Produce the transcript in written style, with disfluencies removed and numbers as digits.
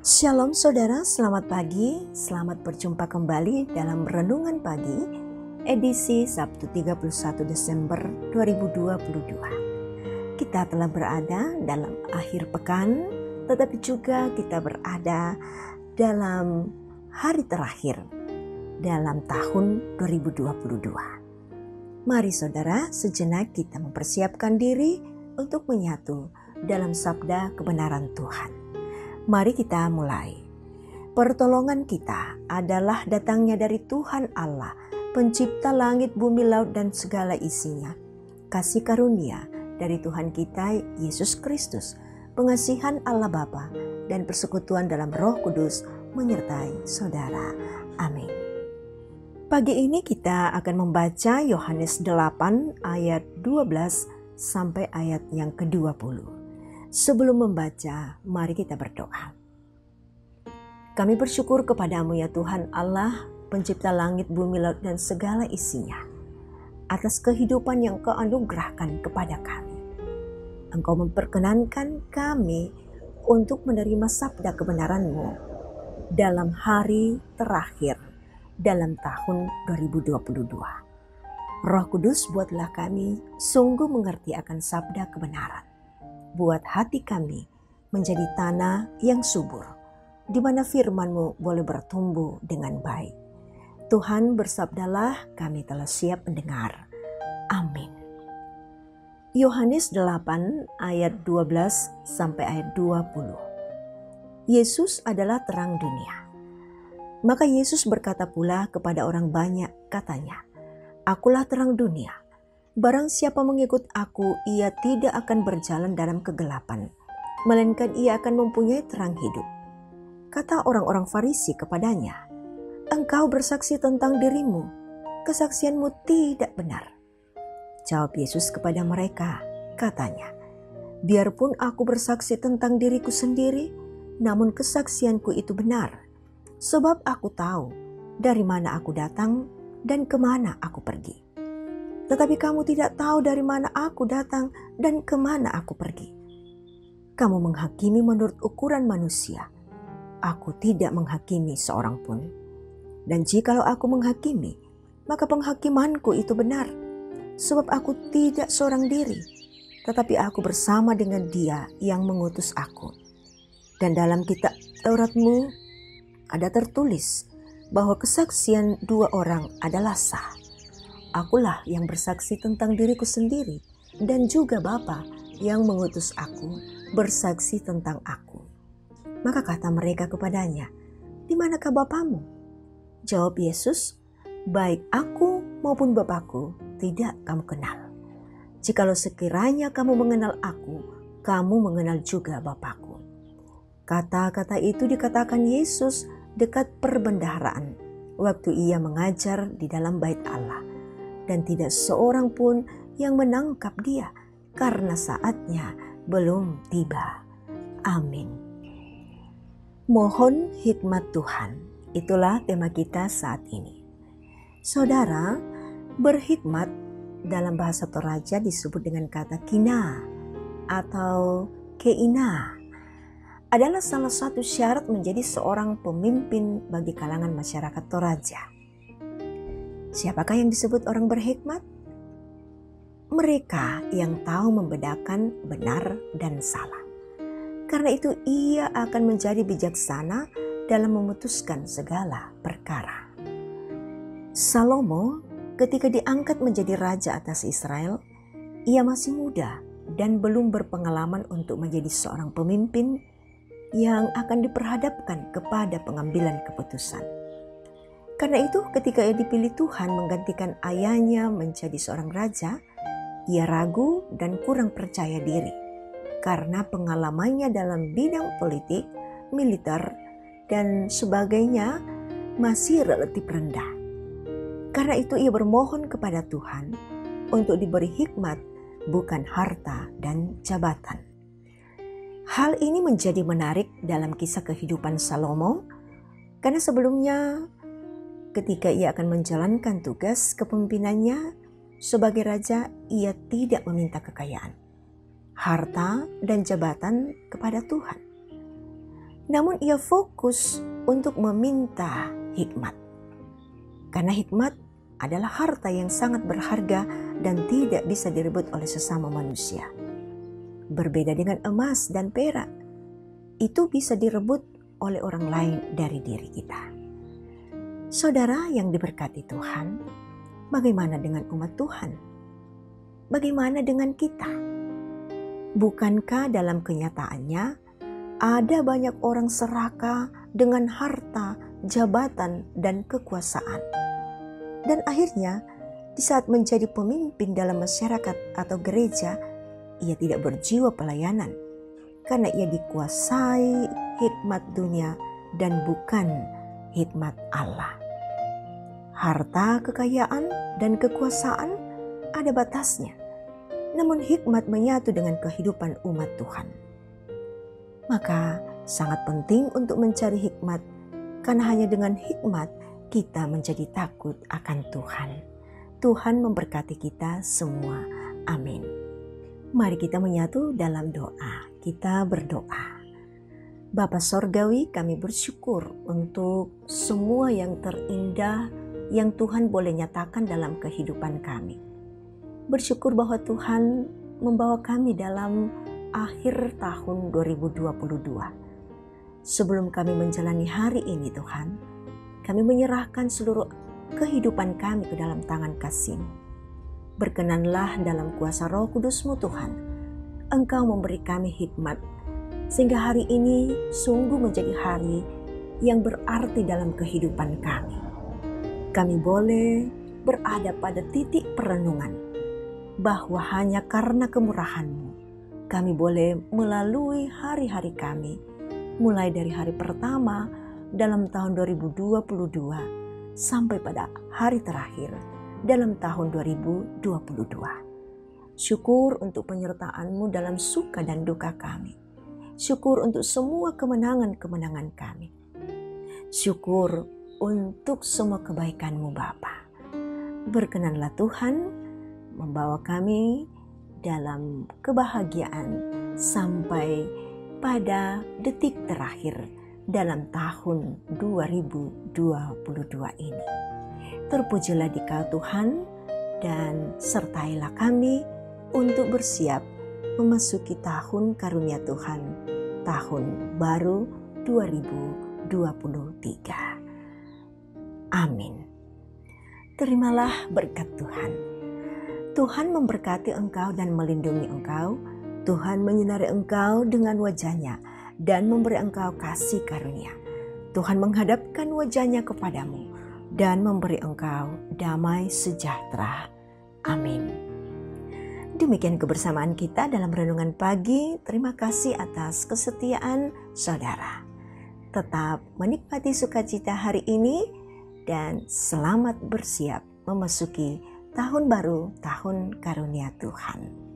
Shalom saudara, selamat pagi, selamat berjumpa kembali dalam Renungan Pagi, edisi Sabtu 31 Desember 2022. Kita telah berada dalam akhir pekan, tetapi juga kita berada dalam hari terakhir dalam tahun 2022. Mari saudara, sejenak kita mempersiapkan diri untuk menyatu dalam sabda kebenaran Tuhan. Mari kita mulai. Pertolongan kita adalah datangnya dari Tuhan Allah, pencipta langit, bumi, laut, dan segala isinya. Kasih karunia dari Tuhan kita, Yesus Kristus, pengasihan Allah Bapa, dan persekutuan dalam Roh Kudus menyertai saudara. Amin. Pagi ini kita akan membaca Yohanes 8 ayat 12 sampai ayat yang ke-20. Sebelum membaca, mari kita berdoa. Kami bersyukur kepadamu ya Tuhan Allah, pencipta langit, bumi, laut, dan segala isinya, atas kehidupan yang Kau anugerahkan kepada kami. Engkau memperkenankan kami untuk menerima sabda kebenaran-Mu dalam hari terakhir dalam tahun 2022. Roh Kudus, buatlah kami sungguh mengerti akan sabda kebenaran. Buat hati kami menjadi tanah yang subur, di mana firman-Mu boleh bertumbuh dengan baik. Tuhan, bersabdalah, kami telah siap mendengar. Amin. Yohanes 8 ayat 12 sampai ayat 20. Yesus adalah terang dunia. Maka Yesus berkata pula kepada orang banyak, katanya, Akulah terang dunia. Barang siapa mengikut aku, ia tidak akan berjalan dalam kegelapan, melainkan ia akan mempunyai terang hidup. Kata orang-orang Farisi kepadanya, Engkau bersaksi tentang dirimu, kesaksianmu tidak benar. Jawab Yesus kepada mereka, katanya, Biarpun aku bersaksi tentang diriku sendiri, namun kesaksianku itu benar, sebab aku tahu dari mana aku datang dan kemana aku pergi. Tetapi kamu tidak tahu dari mana aku datang dan kemana aku pergi. Kamu menghakimi menurut ukuran manusia. Aku tidak menghakimi seorang pun. Dan jikalau aku menghakimi, maka penghakimanku itu benar. Sebab aku tidak seorang diri, tetapi aku bersama dengan Dia yang mengutus aku. Dan dalam kitab Taurat-Mu ada tertulis bahwa kesaksian dua orang adalah sah. Akulah yang bersaksi tentang diriku sendiri, dan juga Bapa yang mengutus aku bersaksi tentang aku. Maka kata mereka kepadanya, Di manakah Bapamu? Jawab Yesus, Baik aku maupun Bapakku tidak kamu kenal. Jikalau sekiranya kamu mengenal aku, kamu mengenal juga Bapakku. Kata-kata itu dikatakan Yesus dekat perbendaharaan, waktu ia mengajar di dalam bait Allah. Dan tidak seorang pun yang menangkap Dia, karena saatnya belum tiba. Amin. Mohon hikmat Tuhan, itulah tema kita saat ini. Saudara, berhikmat dalam bahasa Toraja disebut dengan kata kina atau keina. Adalah salah satu syarat menjadi seorang pemimpin bagi kalangan masyarakat Toraja. Siapakah yang disebut orang berhikmat? Mereka yang tahu membedakan benar dan salah. Karena itu ia akan menjadi bijaksana dalam memutuskan segala perkara. Salomo ketika diangkat menjadi raja atas Israel, ia masih muda dan belum berpengalaman untuk menjadi seorang pemimpin yang akan diperhadapkan kepada pengambilan keputusan. Karena itu ketika ia dipilih Tuhan menggantikan ayahnya menjadi seorang raja, ia ragu dan kurang percaya diri karena pengalamannya dalam bidang politik, militer, dan sebagainya masih relatif rendah. Karena itu ia bermohon kepada Tuhan untuk diberi hikmat, bukan harta dan jabatan. Hal ini menjadi menarik dalam kisah kehidupan Salomo, karena sebelumnya ketika ia akan menjalankan tugas kepemimpinannya sebagai raja, ia tidak meminta kekayaan, harta, dan jabatan kepada Tuhan. Namun ia fokus untuk meminta hikmat. Karena hikmat adalah harta yang sangat berharga dan tidak bisa direbut oleh sesama manusia. Berbeda dengan emas dan perak, itu bisa direbut oleh orang lain dari diri kita. Saudara yang diberkati Tuhan, bagaimana dengan umat Tuhan? Bagaimana dengan kita? Bukankah dalam kenyataannya ada banyak orang serakah dengan harta, jabatan, dan kekuasaan. Dan akhirnya, di saat menjadi pemimpin dalam masyarakat atau gereja, ia tidak berjiwa pelayanan karena ia dikuasai hikmat dunia dan bukan hikmat Allah. Harta, kekayaan, dan kekuasaan ada batasnya, namun hikmat menyatu dengan kehidupan umat Tuhan. Maka sangat penting untuk mencari hikmat, karena hanya dengan hikmat kita menjadi takut akan Tuhan. Tuhan memberkati kita semua. Amin. Mari kita menyatu dalam doa. Kita berdoa. Bapa Sorgawi, kami bersyukur untuk semua yang terindah yang Tuhan boleh nyatakan dalam kehidupan kami. Bersyukur bahwa Tuhan membawa kami dalam akhir tahun 2022. Sebelum kami menjalani hari ini Tuhan, kami menyerahkan seluruh kehidupan kami ke dalam tangan kasih-Mu. Berkenanlah dalam kuasa Roh Kudus-Mu Tuhan, Engkau memberi kami hikmat, sehingga hari ini sungguh menjadi hari yang berarti dalam kehidupan kami. Kami boleh berada pada titik perenungan, bahwa hanya karena kemurahan-Mu, kami boleh melalui hari-hari kami, mulai dari hari pertama dalam tahun 2022 sampai pada hari terakhir dalam tahun 2022. Syukur untuk penyertaan-Mu dalam suka dan duka kami. Syukur untuk semua kemenangan-kemenangan kami. Syukur untuk semua kebaikan-Mu Bapa. Berkenanlah Tuhan membawa kami dalam kebahagiaan sampai pada detik terakhir dalam tahun 2022 ini. Terpujilah Dikau Tuhan, dan sertailah kami untuk bersiap memasuki tahun karunia Tuhan, tahun baru 2023. Amin. Terimalah berkat Tuhan. Tuhan memberkati engkau dan melindungi engkau. Tuhan menyinari engkau dengan wajah-Nya dan memberi engkau kasih karunia. Tuhan menghadapkan wajah-Nya kepadamu dan memberi engkau damai sejahtera. Amin. Demikian kebersamaan kita dalam renungan pagi. Terima kasih atas kesetiaan saudara. Tetap menikmati sukacita hari ini dan selamat bersiap memasuki tahun baru, tahun karunia Tuhan.